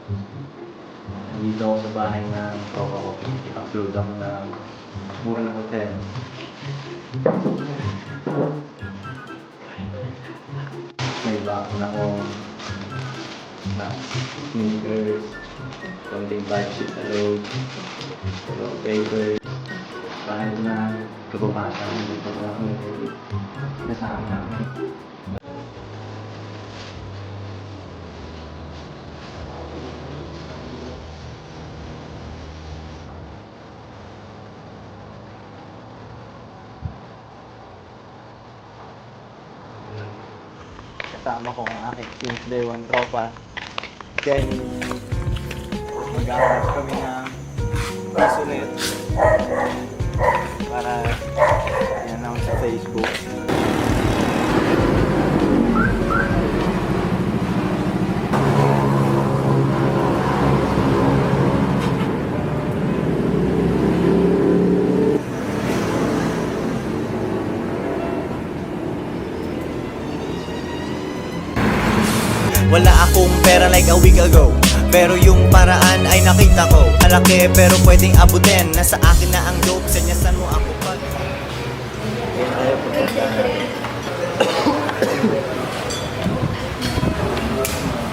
Nandito ako sa bahay ng tropa ko. Upload ako ng mura na hotel. May bakon akong na sneakers, konting budget sa loob, papers, kahit na kababasa dito na ako kasama. Kasama ko ang aking since day one tropa, Kenny. Mag-aarap kami ng bracelet para i-announce sa Facebook. Wala akong pera like a week ago, pero yung paraan ay nakita ko. Malaki pero pwedeng abutin. Nasa akin na ang dope, sa niya sa